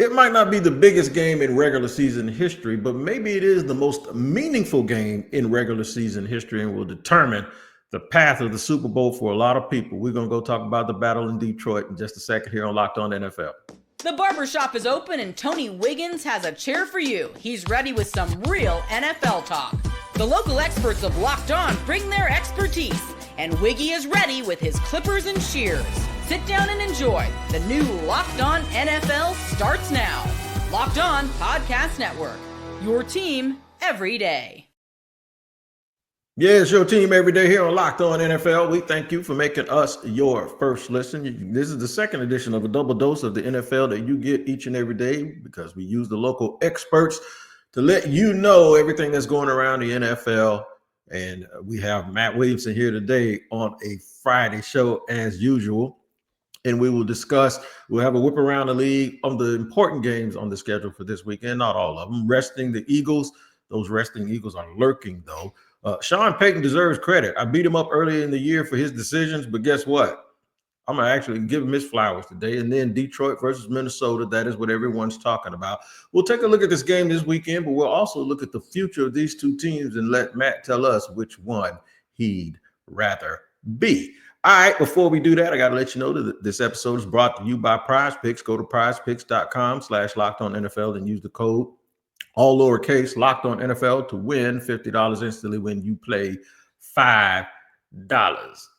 It might not be the biggest game in regular season history, but maybe it is the most meaningful game in regular season history and will determine the path of the Super Bowl for a lot of people. We're going to go talk about the battle in Detroit in just a second here on Locked On NFL. The barbershop is open and Tony Wiggins has a chair for you. He's ready with some real NFL talk. The local experts of Locked On bring their expertise, and Wiggy is ready with his clippers and shears. Sit down and enjoy. The new Locked On NFL starts now. Locked On Podcast Network. Your team every day. Yeah, it's your team every day here on Locked On NFL. We thank you for making us your first listen. This is the second edition of a double dose of the NFL that you get each and every day because we use the local experts to let you know everything that's going around the NFL. And we have Matt Williamson here today on a Friday show as usual. And we will discuss, we'll have a whip around the league on the important games on the schedule for this weekend. Not all of them. Resting the Eagles. Those resting Eagles are lurking, though. Sean Payton deserves credit. I beat him up earlier in the year for his decisions, but guess what? I'm going to actually give him his flowers today. And then Detroit versus Minnesota, that is what everyone's talking about. We'll take a look at this game this weekend, but we'll also look at the future of these two teams and let Matt tell us which one he'd rather be. All right, before we do that, I got to let you know that this episode is brought to you by Prize Picks. Go to prizepicks.com/LockedOnNFL and use the code, all lowercase, Locked On NFL, to win $50 instantly when you play $5.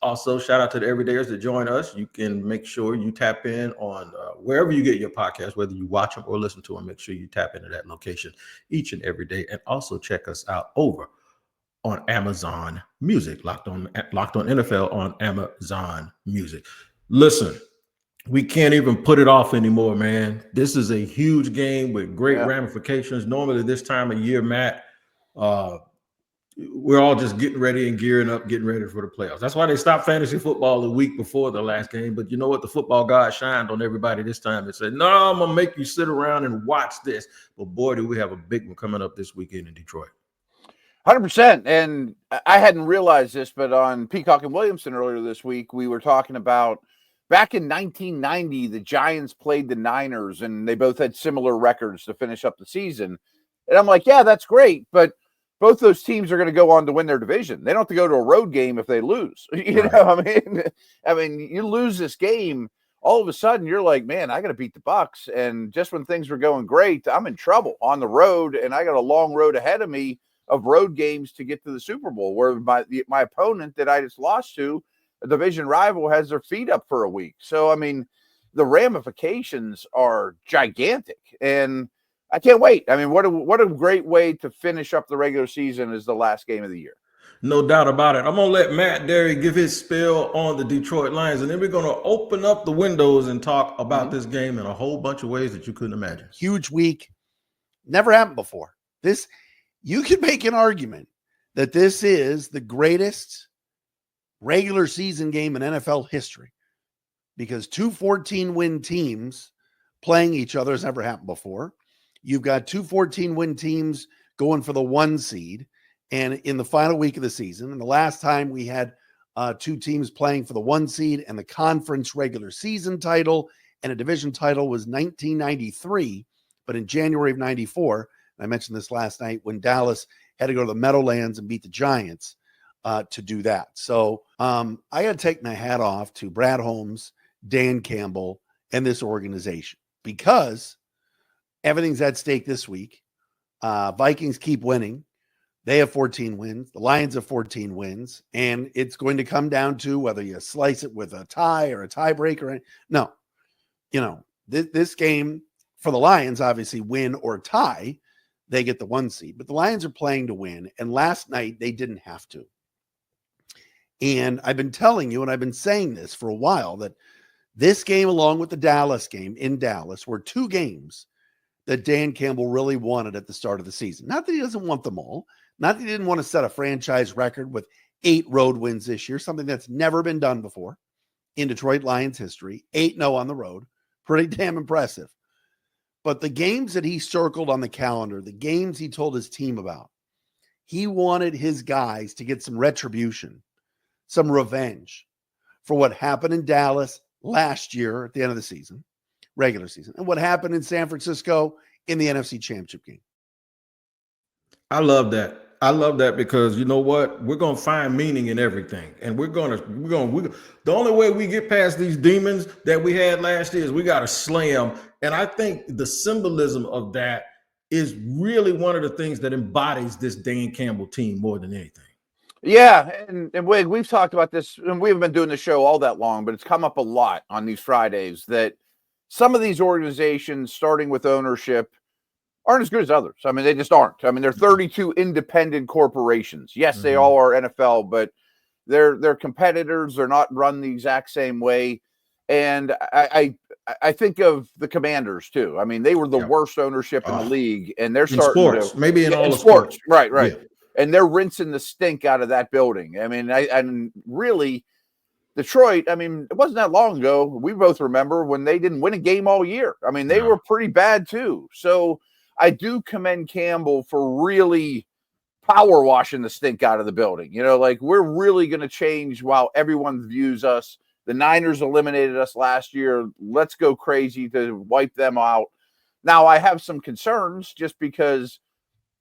Also, shout out to the everydayers that join us. You can make sure you tap in on wherever you get your podcast, whether you watch them or listen to them. Make sure you tap into that location each and every day. And also check us out over on Amazon Music, Locked On NFL on Amazon Music. Listen, we can't even put it off anymore, man. This is a huge game with great ramifications. Normally this time of year, Matt, we're all just getting ready and gearing up, getting ready for the playoffs. That's why they stopped fantasy football the week before the last game. But you know what? The football god shined on everybody this time and said, no, I'm going to make you sit around and watch this. But boy, do we have a big one coming up this weekend in Detroit. 100%. And I hadn't realized this, but on Peacock and Williamson earlier this week, we were talking about back in 1990, the Giants played the Niners, and they both had similar records to finish up the season. And I'm like, yeah, that's great. But both those teams are going to go on to win their division. They don't have to go to a road game if they lose. You know, I mean, you lose this game, all of a sudden you're like, man, I got to beat the Bucs. And just when things were going great, I'm in trouble on the road, and I got a long road ahead of me of road games to get to the Super Bowl, where my opponent that I just lost to, a division rival, has their feet up for a week. So, I mean, the ramifications are gigantic, and I can't wait. I mean, what a great way to finish up the regular season as the last game of the year. No doubt about it. I'm going to let Matt Derry give his spill on the Detroit Lions, and then we're going to open up the windows and talk about this game in a whole bunch of ways that you couldn't imagine. Huge week. Never happened before. You could make an argument that this is the greatest regular season game in NFL history, because two 14-win teams playing each other has never happened before. You've got two 14-win teams going for the 1 seed, and in the final week of the season, and the last time we had two teams playing for the 1 seed and the conference regular season title and a division title was 1993, but in January of 94, I mentioned this last night, when Dallas had to go to the Meadowlands and beat the Giants to do that. So I got to take my hat off to Brad Holmes, Dan Campbell, and this organization, because everything's at stake this week. Vikings keep winning. They have 14 wins. The Lions have 14 wins. And it's going to come down to whether you slice it with a tie or a tiebreaker. No. You know, this game for the Lions, obviously win or tie, they get the 1 seed. But the Lions are playing to win. And last night, they didn't have to. And I've been telling you, and I've been saying this for a while, that this game, along with the Dallas game in Dallas, were two games that Dan Campbell really wanted at the start of the season. Not that he doesn't want them all. Not that he didn't want to set a franchise record with 8 road wins this year, something that's never been done before in Detroit Lions history. 8-0 on the road. Pretty damn impressive. But the games that he circled on the calendar, the games he told his team about, he wanted his guys to get some retribution, some revenge for what happened in Dallas last year at the end of the season, regular season. And what happened in San Francisco in the NFC Championship game. I love that. I love that because you know what? We're going to find meaning in everything. And we're going to, the only way we get past these demons that we had last year is we got to slay them. And I think the symbolism of that is really one of the things that embodies this Dan Campbell team more than anything. Yeah. And Wig, we've talked about this, and we haven't been doing the show all that long, but it's come up a lot on these Fridays that some of these organizations, starting with ownership, aren't as good as others. I mean, they just aren't. I mean, they're 32 independent corporations. Yes, they all are NFL, but they're competitors. They're not run the exact same way. And I think of the Commanders too. I mean, they were the worst ownership in the league, and they're starting sports, to maybe in all in the sports. Right. Yeah. And they're rinsing the stink out of that building. I mean, and really, Detroit, I mean, it wasn't that long ago. We both remember when they didn't win a game all year. I mean, they were pretty bad too. So I do commend Campbell for really power washing the stink out of the building. You know, like we're really going to change while everyone views us. The Niners eliminated us last year. Let's go crazy to wipe them out. Now, I have some concerns just because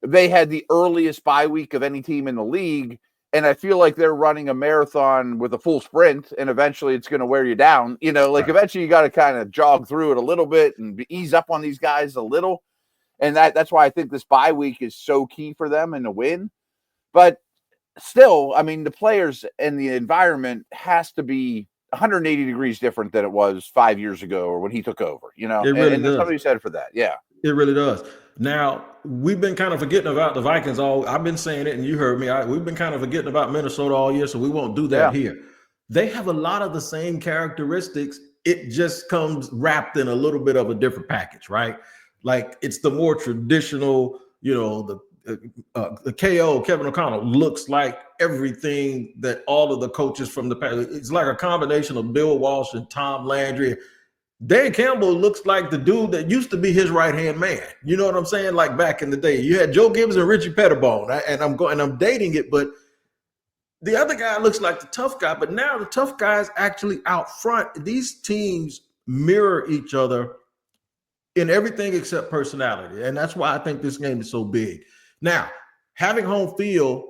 they had the earliest bye week of any team in the league. And I feel like they're running a marathon with a full sprint, and eventually it's going to wear you down. You know, like eventually you got to kind of jog through it a little bit and ease up on these guys a little. And that's why I think this bye week is so key for them in the win. But still, I mean, the players and the environment has to be 180 degrees different than it was 5 years ago or when he took over, you know. It really and does. Somebody said for that. Yeah. It really does. Now, we've been kind of forgetting about the Vikings I've been saying it, and you heard me. We've been kind of forgetting about Minnesota all year, so we won't do that here. They have a lot of the same characteristics. It just comes wrapped in a little bit of a different package, right? Like it's the more traditional, you know, the KO, Kevin O'Connell, looks like everything that all of the coaches from the past. It's like a combination of Bill Walsh and Tom Landry. Dan Campbell looks like the dude that used to be his right-hand man. You know what I'm saying? Like back in the day, you had Joe Gibbs and Richie Pettibone, and I'm dating it, but the other guy looks like the tough guy. But now the tough guy is actually out front. These teams mirror each other in everything except personality. And that's why I think this game is so big. Now, having home field,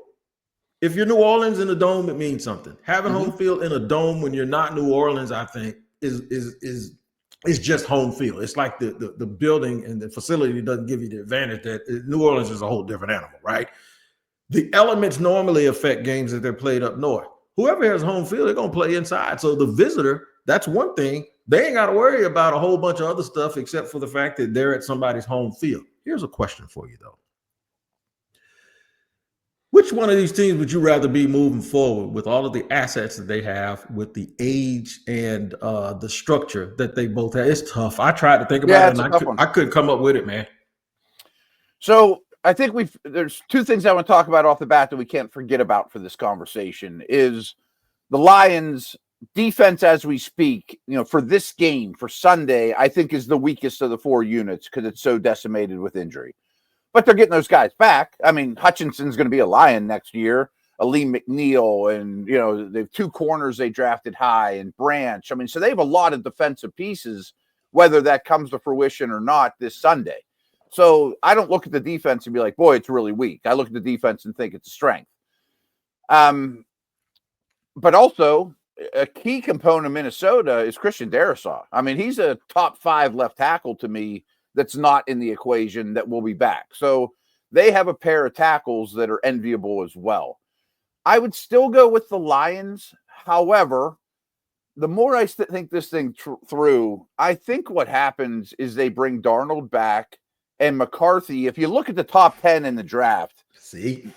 if you're New Orleans in a dome, it means something. Having home field in a dome when you're not New Orleans, I think, is just home field. It's like the building and the facility doesn't give you the advantage that New Orleans is a whole different animal, right? The elements normally affect games that they're played up north. Whoever has home field, they're going to play inside. So the visitor, that's one thing. They ain't got to worry about a whole bunch of other stuff except for the fact that they're at somebody's home field. Here's a question for you, though. Which one of these teams would you rather be moving forward with all of the assets that they have, with the age and the structure that they both have? It's tough. I tried to think about it, and I couldn't come up with it, man. So I think there's two things I want to talk about off the bat that we can't forget about for this conversation is the Lions defense as we speak, you know, for this game, for Sunday, I think is the weakest of the four units because it's so decimated with injury. But they're getting those guys back. I mean, Hutchinson's going to be a Lion next year, Lee McNeil, and, you know, they have two corners they drafted high, and Branch. I mean, so they have a lot of defensive pieces, whether that comes to fruition or not this Sunday. So I don't look at the defense and be like, boy, it's really weak. I look at the defense and think it's a strength. But also, a key component of Minnesota is Christian Darrisaw. I mean, he's a top 5 left tackle to me that's not in the equation that will be back. So they have a pair of tackles that are enviable as well. I would still go with the Lions. However, the more I think this thing through, I think what happens is they bring Darnold back and McCarthy. If you look at the top 10 in the draft,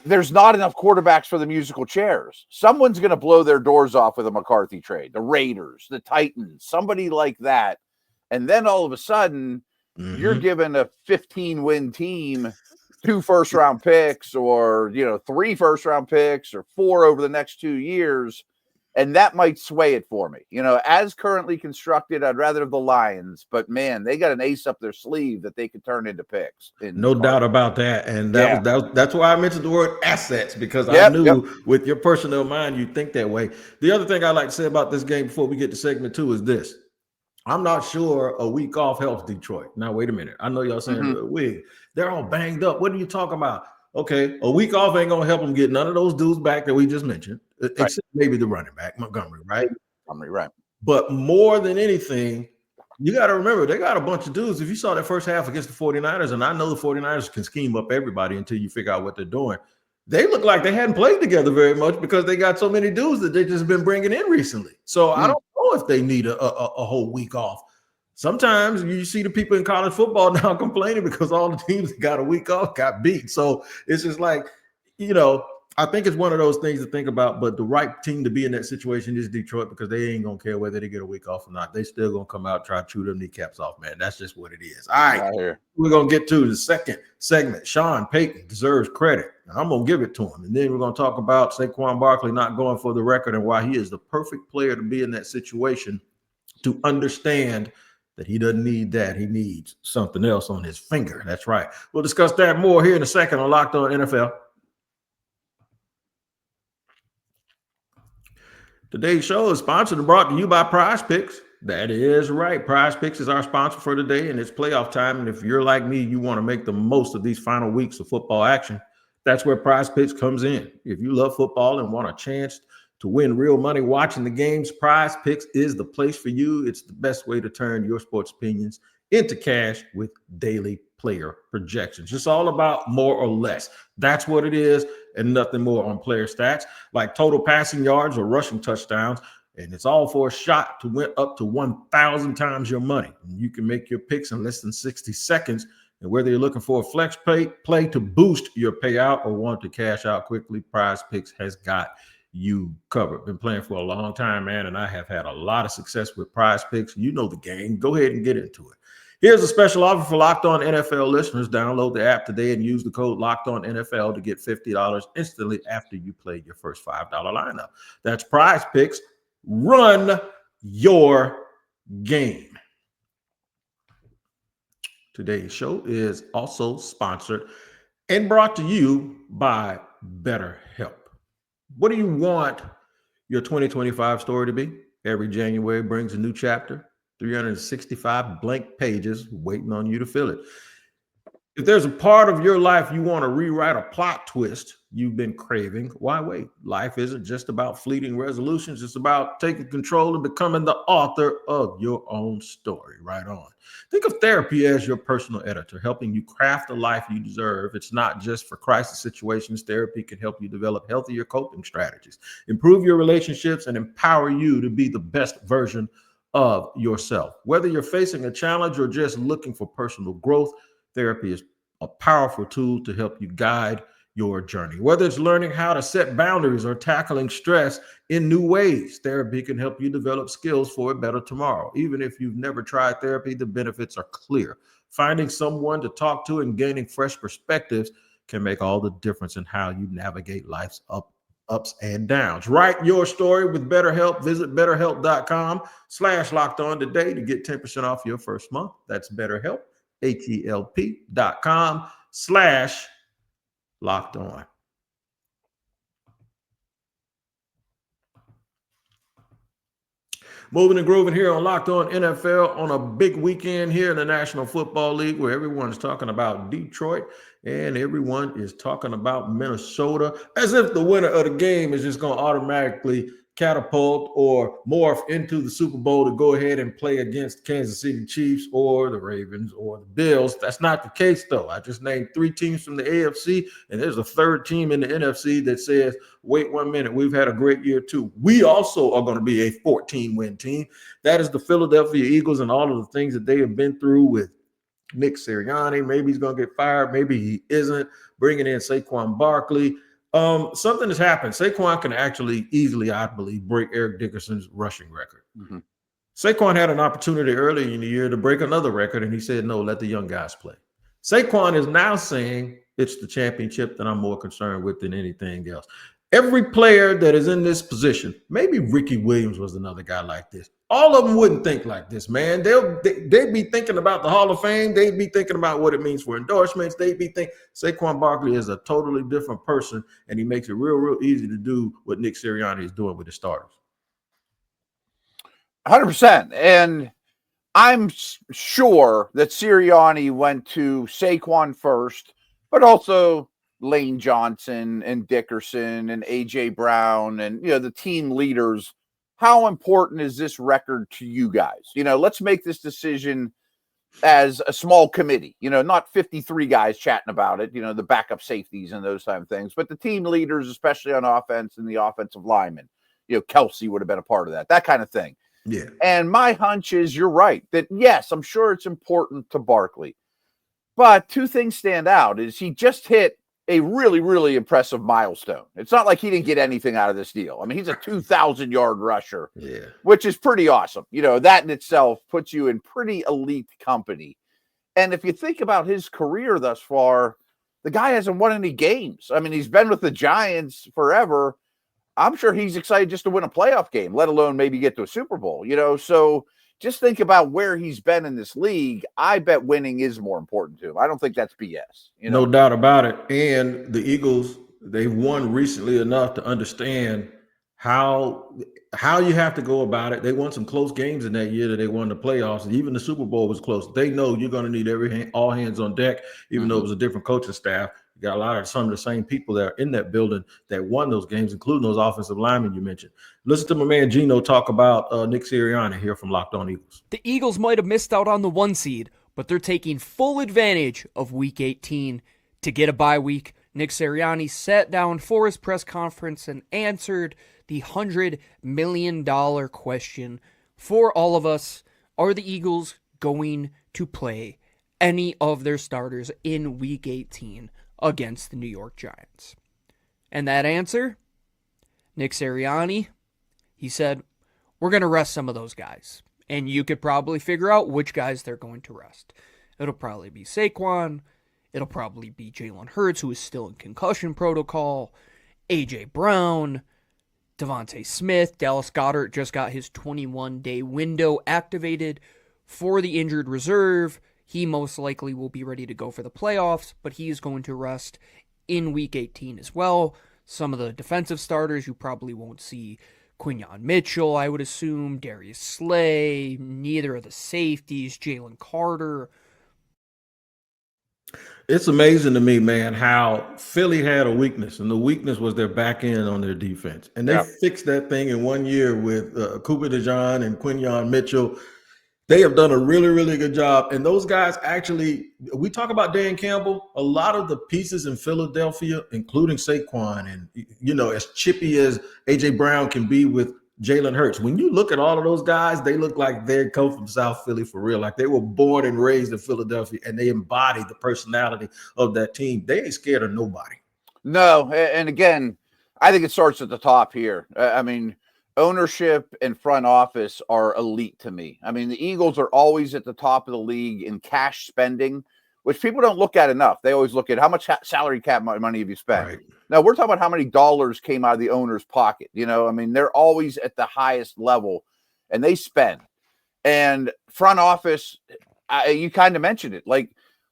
there's not enough quarterbacks for the musical chairs. Someone's going to blow their doors off with a McCarthy trade. The Raiders, the Titans, somebody like that. And then all of a sudden, you're giving a 15-win team 2 first-round picks, or, you know, 3 first-round picks, or 4 over the next 2 years, and that might sway it for me. You know, as currently constructed, I'd rather have the Lions, but man, they got an ace up their sleeve that they could turn into picks. No doubt about that. And that's why I mentioned the word assets, because I knew with your personnel mind, you'd think that way. The other thing I like to say about this game before we get to segment 2 is this. I'm not sure a week off helps Detroit. Now, wait a minute. I know y'all saying, Wig, they're all banged up. What are you talking about? Okay, a week off ain't going to help them get none of those dudes back that we just mentioned, except maybe the running back, Montgomery, right? Montgomery, right. But more than anything, you got to remember, they got a bunch of dudes. If you saw that first half against the 49ers, and I know the 49ers can scheme up everybody until you figure out what they're doing, they look like they hadn't played together very much because they got so many dudes that they've just been bringing in recently. So I don't know if they need a whole week off. Sometimes you see the people in college football now complaining because all the teams that got a week off got beat. So it's just like, I think it's one of those things to think about, but the right team to be in that situation is Detroit because they ain't going to care whether they get a week off or not. They still going to come out, try to chew them kneecaps off, man. That's just what it is. All right. We're going to get to the second segment. Sean Payton deserves credit. And I'm going to give it to him. And then we're going to talk about Saquon Barkley not going for the record and why he is the perfect player to be in that situation to understand that he doesn't need that. He needs something else on his finger. That's right. We'll discuss that more here in a second on Locked On NFL. Today's show is sponsored and brought to you by Prize Picks. That is right. Prize Picks is our sponsor for today, and it's playoff time. And if you're like me, you want to make the most of these final weeks of football action. That's where Prize Picks comes in. If you love football and want a chance to win real money watching the games, Prize Picks is the place for you. It's the best way to turn your sports opinions into cash with daily player projections. It's all about more or less. That's what it is, and nothing more on player stats like total passing yards or rushing touchdowns. And it's all for a shot to win up to 1,000 times your money. And you can make your picks in less than 60 seconds. And whether you're looking for a flex play to boost your payout or want to cash out quickly, Prize Picks has got you covered. Been playing for a long time, man, and I have had a lot of success with Prize Picks. You know the game. Go ahead and get into it. Here's a special offer for Locked On NFL listeners. Download the app today and use the code Locked On NFL to get $50 instantly after you play your first $5 lineup. That's Prize Picks. Run your game. Today's show is also sponsored and brought to you by BetterHelp. What do you want your 2025 story to be? Every January brings a new chapter, 365 blank pages waiting on you to fill it. If there's a part of your life you want to rewrite a plot twist you've been craving, why wait? Life isn't just about fleeting resolutions. It's about taking control and becoming the author of your own story. Right on. Think of therapy as your personal editor, helping you craft the life you deserve. It's not just for crisis situations. Therapy can help you develop healthier coping strategies, improve your relationships, and empower you to be the best version of yourself. Whether you're facing a challenge or just looking for personal growth, therapy is a powerful tool to help you guide your journey. Whether it's learning how to set boundaries or tackling stress in new ways, therapy can help you develop skills for a better tomorrow. Even if you've never tried therapy, the benefits are clear. Finding someone to talk to and gaining fresh perspectives can make all the difference in how you navigate life's ups and downs. Write your story with BetterHelp. Visit BetterHelp.com/lockedon today to get 10% off your first month. That's BetterHelp. HELP.com/lockedon. Moving and grooving here on Locked On NFL on a big weekend here in the National Football League where everyone's talking about Detroit and everyone is talking about Minnesota as if the winner of the game is just going to automatically catapult or morph into the Super Bowl to go ahead and play against Kansas City Chiefs or the Ravens or the Bills. That's not the case, though. I just named 3 teams from the AFC, and there's a 3rd team in the NFC that says, wait 1 minute, we've had a great year, too. We also are going to be a 14-win team. That is the Philadelphia Eagles and all of the things that they have been through with Nick Sirianni. Maybe he's going to get fired. Maybe he isn't. Bringing in Saquon Barkley. Something has happened. Saquon can actually easily, I believe, break Eric Dickerson's rushing record. Mm-hmm. Saquon had an opportunity early in the year to break another record, and he said, no, let the young guys play. Saquon is now saying it's the championship that I'm more concerned with than anything else. Every player that is in this position, maybe Ricky Williams was another guy like this. All of them wouldn't think like this, man. They'd be thinking about the Hall of Fame. They'd be thinking about what it means for endorsements. They'd be thinking Saquon Barkley is a totally different person, and he makes it real easy to do what Nick Sirianni is doing with his starters. 100%. And I'm sure that Sirianni went to Saquon first, but also Lane Johnson and Dickerson and A.J. Brown and, the team leaders. How important is this record to you guys? Let's make this decision as a small committee, not 53 guys chatting about it, the backup safeties and those type of things, but the team leaders, especially on offense and the offensive linemen. Kelsey would have been a part of that kind of thing. Yeah. And my hunch is you're right that, yes, I'm sure it's important to Barkley. But two things stand out is he just hit a really, really impressive milestone. It's not like he didn't get anything out of this deal. I mean, he's a 2,000-yard rusher, which is pretty awesome. That in itself puts you in pretty elite company. And if you think about his career thus far, the guy hasn't won any games. I mean, he's been with the Giants forever. I'm sure he's excited just to win a playoff game, let alone maybe get to a Super Bowl, So just think about where he's been in this league. I bet winning is more important to him. I don't think that's BS. No doubt about it. And the Eagles, they've won recently enough to understand how you have to go about it. They won some close games in that year that they won the playoffs. And even the Super Bowl was close. They know you're going to need all hands on deck, even though it was a different coaching staff. You got a lot of some of the same people that are in that building that won those games, including those offensive linemen you mentioned. Listen to my man Gino talk about Nick Sirianni here from Locked On Eagles. The Eagles might have missed out on the 1 seed, but they're taking full advantage of Week 18 to get a bye week. Nick Sirianni sat down for his press conference and answered the $100 million question for all of us. Are the Eagles going to play any of their starters in Week 18 against the New York Giants? And that answer, Nick Sirianni, he said, we're going to rest some of those guys. And you could probably figure out which guys they're going to rest. It'll probably be Saquon. It'll probably be Jalen Hurts, who is still in concussion protocol. A.J. Brown, Devontae Smith. Dallas Goedert just got his 21-day window activated for the injured reserve. He most likely will be ready to go for the playoffs, but he is going to rest in Week 18 as well. Some of the defensive starters you probably won't see. Quinyon Mitchell, I would assume. Darius Slay. Neither of the safeties. Jalen Carter. It's amazing to me, man, how Philly had a weakness, and the weakness was their back end on their defense. And they fixed that thing in 1 year with Cooper DeJean and Quinyon Mitchell. They have done a really, really good job. And those guys actually, we talk about Dan Campbell, a lot of the pieces in Philadelphia, including Saquon and, as chippy as A.J. Brown can be with Jalen Hurts. When you look at all of those guys, they look like they come from South Philly for real. Like they were born and raised in Philadelphia, and they embody the personality of that team. They ain't scared of nobody. No. And again, I think it starts at the top here. Ownership and front office are elite to me. I mean, the Eagles are always at the top of the league in cash spending, which people don't look at enough. They always look at how much salary cap money have you spent. Right. Now, we're talking about how many dollars came out of the owner's pocket. They're always at the highest level, and they spend. And front office, you kind of mentioned it. Like,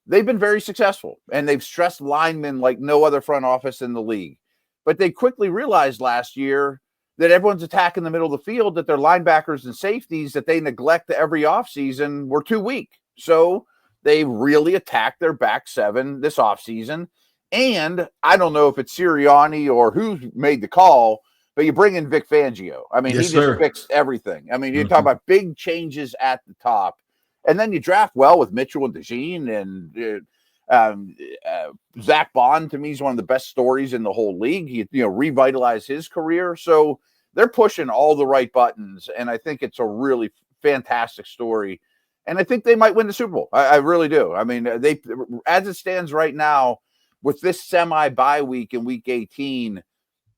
they've been very successful, and they've stressed linemen like no other front office in the league. But they quickly realized last year that everyone's attacking the middle of the field, that their linebackers and safeties that they neglect every offseason were too weak. So they really attacked their back seven this offseason. And I don't know if it's Sirianni or who made the call, but you bring in Vic Fangio. I mean, he just fixed everything. I mean, you talk about big changes at the top. And then you draft well with Mitchell and DeJean and Zach Bond, to me, is one of the best stories in the whole league. He revitalized his career. So they're pushing all the right buttons, and I think it's a really fantastic story. And I think they might win the Super Bowl. I really do. I mean, they, as it stands right now, with this semi-bye week in Week 18,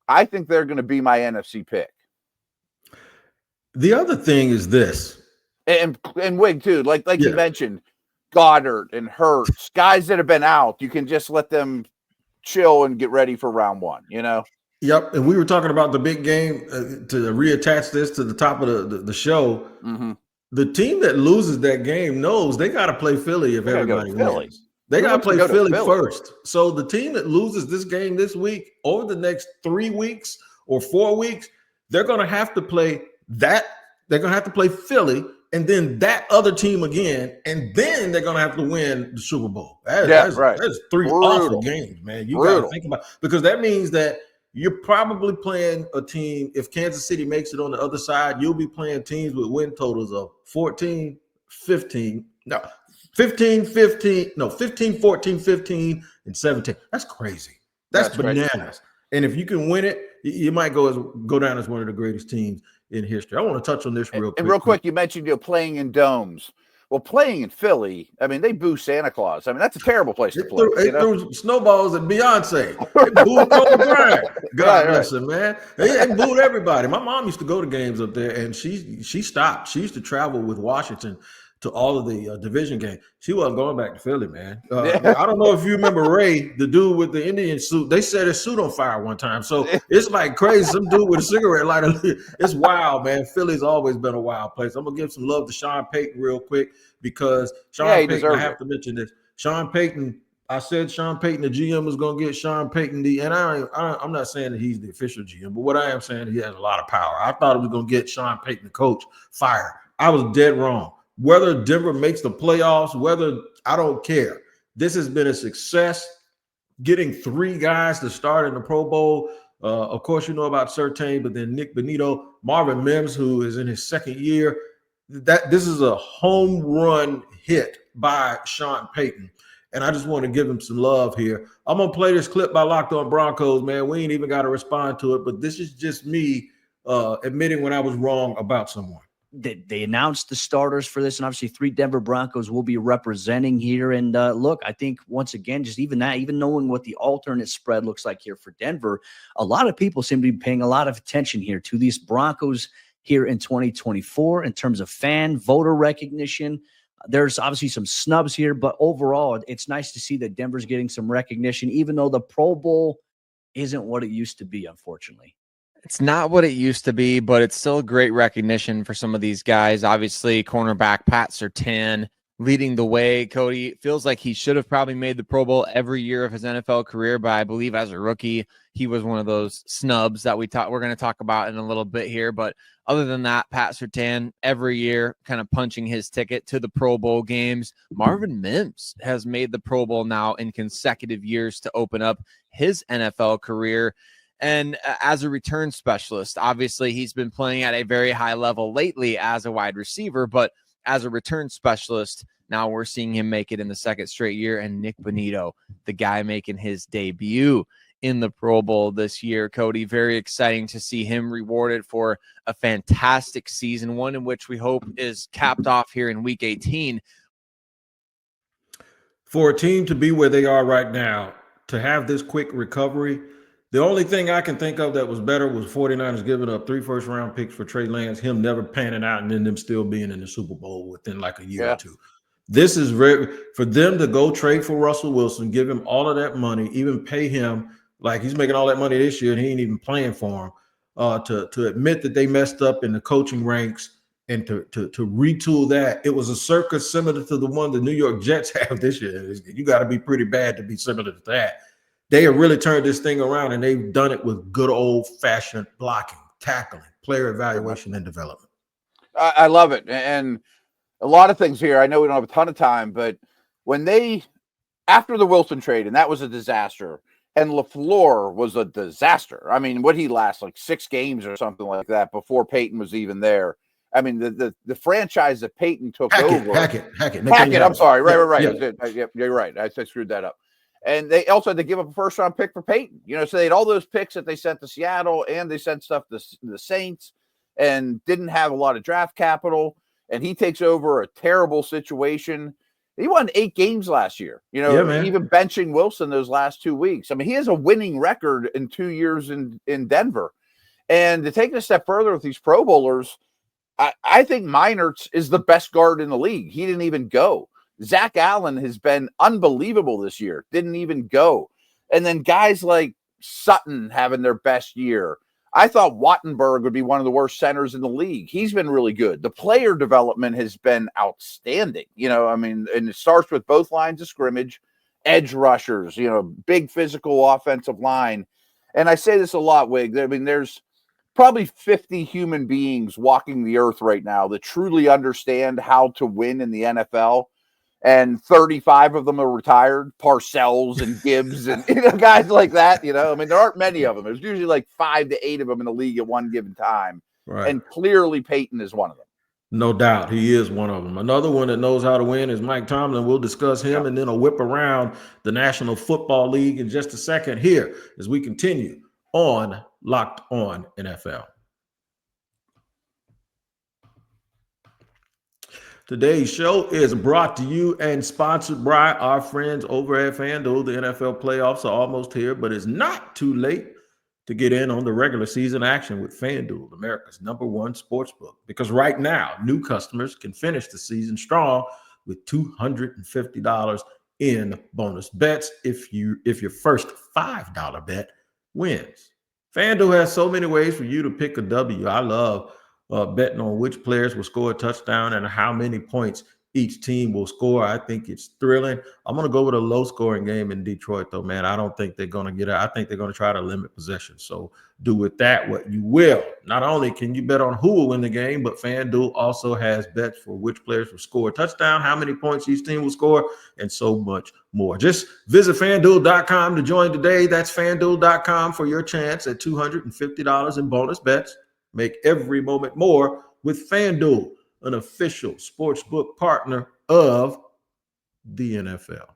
I think they're going to be my NFC pick. The other thing is this. And Wig, too, like you mentioned, Goddard and Hurts, guys that have been out, you can just let them chill and get ready for round one, Yep, and we were talking about the big game to reattach this to the top of the show. Mm-hmm. The team that loses that game knows they got to play Philly if everybody wins. They got to play Philly first. So the team that loses this game this week, over the next 3 weeks or 4 weeks, they're going to have to play that. They're going to have to play Philly. and then that other team again, and then they're going to have to win the Super Bowl. Right. That's three Brutal. awful games, man. You got to think about, because that means that you're probably playing a team. If Kansas City makes it on the other side, you'll be playing teams with win totals of 15, 14, 15, and 17. That's crazy. That's bananas. Crazy. And if you can win it, you might go down as one of the greatest teams in history. I want to touch on this real quick. And real quick, you mentioned playing in domes. Well, playing in Philly, I mean, they boo Santa Claus. I mean, that's a terrible place to play. They threw snowballs at Beyonce. They booed Kobe Bryant. God bless him, man. They booed everybody. My mom used to go to games up there, and she stopped. She used to travel with Washington to all of the division games. She wasn't going back to Philly, man. I don't know if you remember Ray, the dude with the Indian suit. They set his suit on fire one time. So it's like crazy. Some dude with a cigarette lighter. It's wild, man. Philly's always been a wild place. I'm going to give some love to Sean Payton real quick, because Sean Payton, I have to mention this. Sean Payton, I said Sean Payton, the GM, was going to get Sean Payton and I'm not saying that he's the official GM, but what I am saying, he has a lot of power. I thought it was going to get Sean Payton, the coach, fired. I was dead wrong. Whether Denver makes the playoffs, I don't care. This has been a success. Getting 3 guys to start in the Pro Bowl. Of course, you know about Surtain, but then Nick Bonito, Marvin Mims, who is in his 2nd year. This is a home run hit by Sean Payton. And I just want to give him some love here. I'm going to play this clip by Locked On Broncos, man. We ain't even got to respond to it, but this is just me admitting when I was wrong about someone. They announced the starters for this, and obviously 3 Denver Broncos will be representing here. And look, I think once again, just even knowing what the alternate spread looks like here for Denver, a lot of people seem to be paying a lot of attention here to these Broncos here in 2024 in terms of fan voter recognition. There's obviously some snubs here, but overall, it's nice to see that Denver's getting some recognition, even though the Pro Bowl isn't what it used to be, unfortunately. It's not what it used to be, but it's still great recognition for some of these guys. Obviously, cornerback Pat Surtain leading the way. Cody, feels like he should have probably made the Pro Bowl every year of his NFL career, but I believe as a rookie, he was one of those snubs that we're going to talk about in a little bit here. But other than that, Pat Surtain every year kind of punching his ticket to the Pro Bowl games. Marvin Mims has made the Pro Bowl now in consecutive years to open up his NFL career. And as a return specialist, obviously he's been playing at a very high level lately as a wide receiver, but as a return specialist, now we're seeing him make it in the 2nd straight year. And Nick Bonito, the guy making his debut in the Pro Bowl this year. Cody, very exciting to see him rewarded for a fantastic season, one in which we hope is capped off here in Week 18. For a team to be where they are right now, to have this quick recovery, the only thing I can think of that was better was 49ers giving up 3 first-round picks for Trey Lance, him never panning out, and then them still being in the Super Bowl within like a year or 2. This is for them to go trade for Russell Wilson, give him all of that money, even pay him like he's making all that money this year and he ain't even playing for him, to admit that they messed up in the coaching ranks and to retool that. It was a circus similar to the one the New York Jets have this year. You got to be pretty bad to be similar to that. They have really turned this thing around, and they've done it with good old-fashioned blocking, tackling, player evaluation, and development. I love it. And a lot of things here. I know we don't have a ton of time, but after the Wilson trade, and that was a disaster, and LaFleur was a disaster. I mean, what he last, like 6 games or something like that before Peyton was even there. I mean, the franchise that Peyton took over. Hackett. I'm sorry. Right. Yeah. You're right. I screwed that up. And they also had to give up a 1st-round pick for Peyton. So they had all those picks that they sent to Seattle, and they sent stuff to the Saints, and didn't have a lot of draft capital. And he takes over a terrible situation. He won 8 games last year. Even benching Wilson those last 2 weeks. I mean, he has a winning record in 2 years in Denver. And to take it a step further with these Pro Bowlers, I think Meinertz is the best guard in the league. He didn't even go. Zach Allen has been unbelievable this year. Didn't even go. And then guys like Sutton having their best year. I thought Wattenberg would be one of the worst centers in the league. He's been really good. The player development has been outstanding. And it starts with both lines of scrimmage, edge rushers, big physical offensive line. And I say this a lot, Wig. I mean, there's probably 50 human beings walking the earth right now that truly understand how to win in the NFL. And 35 of them are retired, Parcells and Gibbs and guys like that. I mean, there aren't many of them. There's usually like 5 to 8 of them in the league at one given time. Right. And clearly Payton is one of them. No doubt. He is one of them. Another one that knows how to win is Mike Tomlin. We'll discuss him and then a whip around the National Football League in just a second here as we continue on Locked On NFL. Today's show is brought to you and sponsored by our friends over at FanDuel. The NFL playoffs are almost here, but it's not too late to get in on the regular season action with FanDuel, America's #1 sportsbook. Because right now, new customers can finish the season strong with $250 in bonus bets if your first $5 bet wins. FanDuel has so many ways for you to pick a W. I love betting on which players will score a touchdown and how many points each team will score. I think it's thrilling. I'm going to go with a low-scoring game in Detroit, though, man. I don't think they're going to get it. I think they're going to try to limit possession. So do with that what you will. Not only can you bet on who will win the game, but FanDuel also has bets for which players will score a touchdown, how many points each team will score, and so much more. Just visit FanDuel.com to join today. That's FanDuel.com for your chance at $250 in bonus bets. Make every moment more with FanDuel, an official sportsbook partner of the NFL.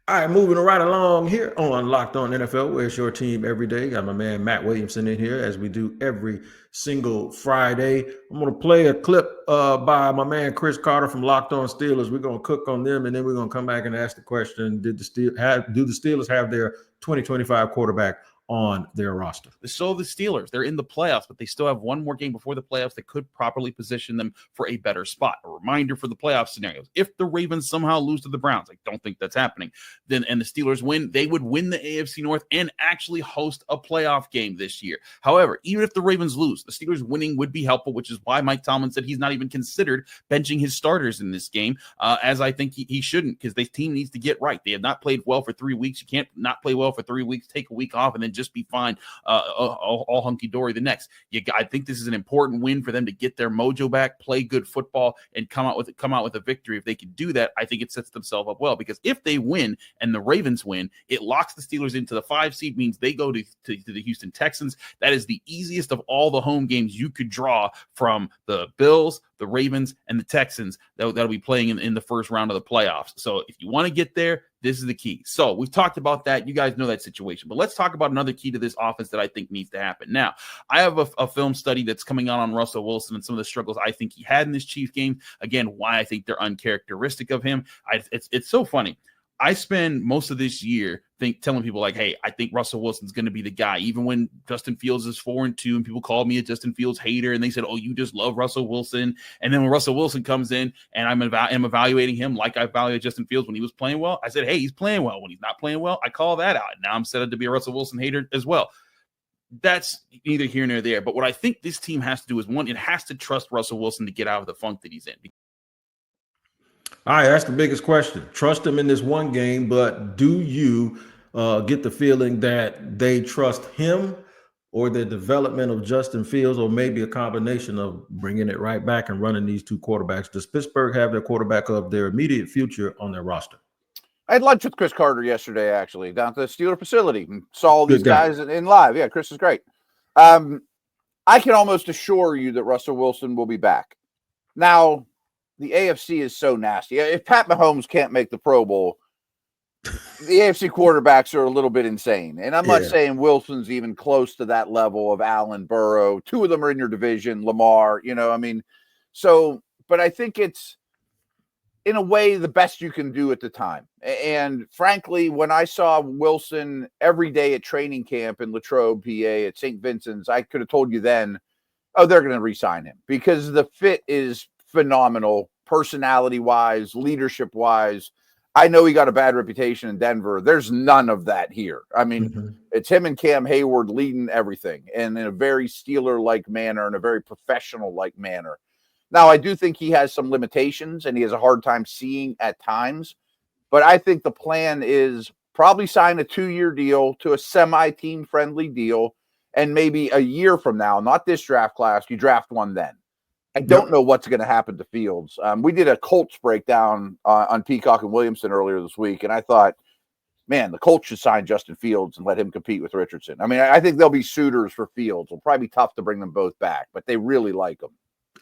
All right, moving right along here on Locked On NFL, where's your team every day? Got my man Matt Williamson in here as we do every single Friday. I'm going to play a clip by my man Chris Carter from Locked On Steelers. We're going to cook on them, and then we're going to come back and ask the question, do the Steelers have their 2025 quarterback on their roster? So the Steelers, they're in the playoffs, but they still have one more game before the playoffs that could properly position them for a better spot. A reminder for the playoff scenarios: if the Ravens somehow lose to the Browns, I don't think that's happening, then and the Steelers win, they would win the AFC North and actually host a playoff game this year. However, even if the Ravens lose, the Steelers winning would be helpful, which is why Mike Tomlin said he's not even considered benching his starters in this game, as I think he shouldn't, because this team needs to get right. They have not played well for 3 weeks. You can't not play well for 3 weeks, take a week off, and then just be fine, all hunky-dory the next. I think this is an important win for them to get their mojo back, play good football, and come out with a victory. If they can do that, I think it sets themselves up well, because if they win and the Ravens win, it locks the Steelers into the 5 seed, means they go to the Houston Texans. That is the easiest of all the home games you could draw from the Bills, the Ravens, and the Texans that'll be playing in the first round of the playoffs. So if you want to get there, this is the key. So we've talked about that. You guys know that situation. But let's talk about another key to this offense that I think needs to happen. Now, I have a film study that's coming out on Russell Wilson and some of the struggles I think he had in this Chiefs game. Again, why I think they're uncharacteristic of him. It's so funny. I spend most of this year telling people like, hey, I think Russell Wilson's going to be the guy. Even when Justin Fields is 4-2 and people called me a Justin Fields hater and they said, oh, you just love Russell Wilson. And then when Russell Wilson comes in and I'm evaluating him like I evaluated Justin Fields when he was playing well, I said, hey, he's playing well. When he's not playing well, I call that out. And now I'm set up to be a Russell Wilson hater as well. That's neither here nor there. But what I think this team has to do is, one, it has to trust Russell Wilson to get out of the funk that he's in. All right, that's the biggest question. Trust him in this one game, but do you get the feeling that they trust him or the development of Justin Fields, or maybe a combination of bringing it right back and running these two quarterbacks? Does Pittsburgh have their quarterback of their immediate future on their roster? I had lunch with Chris Carter yesterday, actually, down at the Steeler facility, and saw all these guys in live. Yeah, Chris is great. I can almost assure you that Russell Wilson will be back. Now, the AFC is so nasty. If Pat Mahomes can't make the Pro Bowl, the AFC quarterbacks are a little bit insane. And I'm not saying Wilson's even close to that level of Allen, Burrow. 2 of them are in your division, Lamar, but I think it's, in a way, the best you can do at the time. And frankly, when I saw Wilson every day at training camp in Latrobe, PA, at St. Vincent's, I could have told you then, oh, they're going to re-sign him, because the fit is phenomenal, personality-wise, leadership-wise. I know he got a bad reputation in Denver. There's none of that here. I mean, It's him and Cam Hayward leading everything, and in a very Steeler-like manner, in a very professional-like manner. Now, I do think he has some limitations, and he has a hard time seeing at times. But I think the plan is probably sign a 2-year deal to a semi-team friendly deal. And maybe a year from now, not this draft class, you draft one then. I don't know what's going to happen to Fields. We did a Colts breakdown on Peacock and Williamson earlier this week, and I thought, man, the Colts should sign Justin Fields and let him compete with Richardson. I mean, I think there'll be suitors for Fields. It'll probably be tough to bring them both back, but they really like him.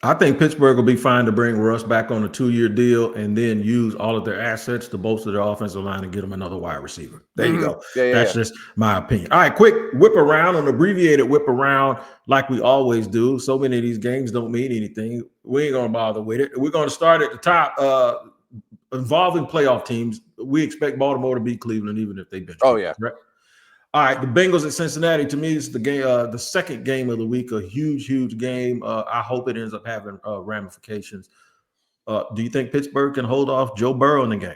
I think Pittsburgh will be fine to bring Russ back on a 2-year deal and then use all of their assets to bolster their offensive line and get them another wide receiver. There you go. That's just my opinion. All right, quick whip around, an abbreviated whip around like we always do. So many of these games don't mean anything. We ain't going to bother with it. We're going to start at the top. Involving playoff teams, we expect Baltimore to beat Cleveland even if they bench. Oh, yeah. Correct? All right, the Bengals at Cincinnati, to me, is the game, the second game of the week, a huge game. I hope it ends up having ramifications. Do you think Pittsburgh can hold off Joe Burrow in the game?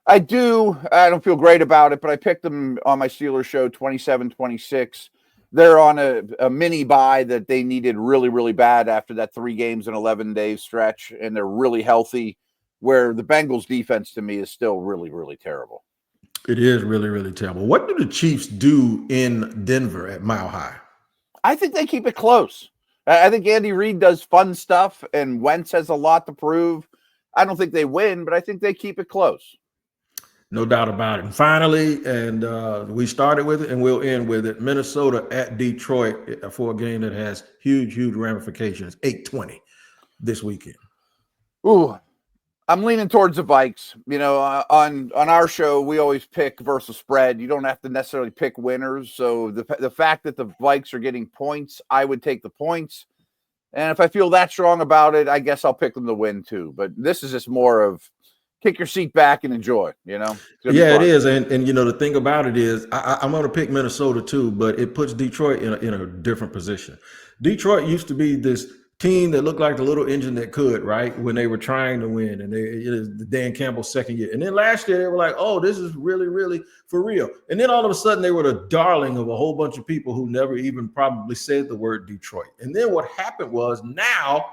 I do. I don't feel great about it, but I picked them on my Steelers show 27-26. They're on a mini bye that they needed really bad after that 3 games in 11 days stretch, and they're really healthy, where the Bengals defense to me is still really terrible. It is really terrible. What do the Chiefs do in Denver at Mile High? I think they keep it close. I think Andy Reid does fun stuff, and Wentz has a lot to prove. I don't think they win, but I think they keep it close. No doubt about it. And finally, and we started with it and we'll end with it, Minnesota at Detroit for a game that has huge ramifications, 8:20 this weekend. Ooh, I'm leaning towards the Vikes. You know, on our show, we always pick versus spread. You don't have to necessarily pick winners. So the fact that the Vikes are getting points, I would take the points. And if I feel that strong about it, I guess I'll pick them to win too. But this is just more of kick your seat back and enjoy, you know? Yeah, it is. And you know, the thing about it is I'm going to pick Minnesota too, but it puts Detroit in a different position. Detroit used to be this team that looked like the little engine that could, right? When they were trying to win, and it is Dan Campbell's second year. And then last year they were like, oh, this is really for real. And then all of a sudden they were the darling of a whole bunch of people who never even probably said the word Detroit. And then what happened was now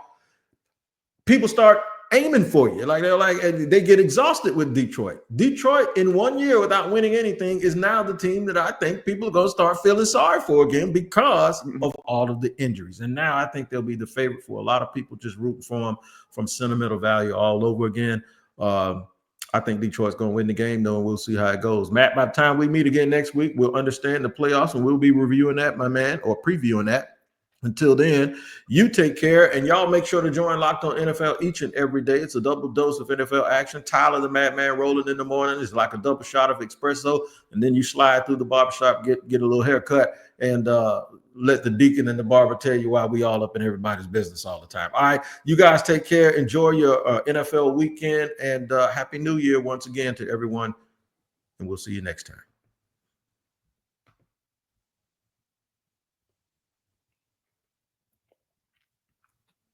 people start aiming for you. Like they get exhausted with Detroit. Detroit in 1 year without winning anything is now the team that I think people are going to start feeling sorry for again because of all of the injuries. And now I think they'll be the favorite for a lot of people, just rooting for them from sentimental value all over again. I think Detroit's going to win the game, though, and we'll see how it goes. Matt, by the time we meet again next week, we'll understand the playoffs, and we'll be reviewing that, my man, or previewing that. Until then, you take care, and y'all make sure to join Locked On NFL each and every day. It's a double dose of NFL action. Tyler, the Madman, rolling in the morning. It's like a double shot of espresso, and then you slide through the barbershop, get a little haircut, and let the deacon and the barber tell you why we all up in everybody's business all the time. All right, you guys take care. Enjoy your NFL weekend, and Happy New Year once again to everyone, and we'll see you next time.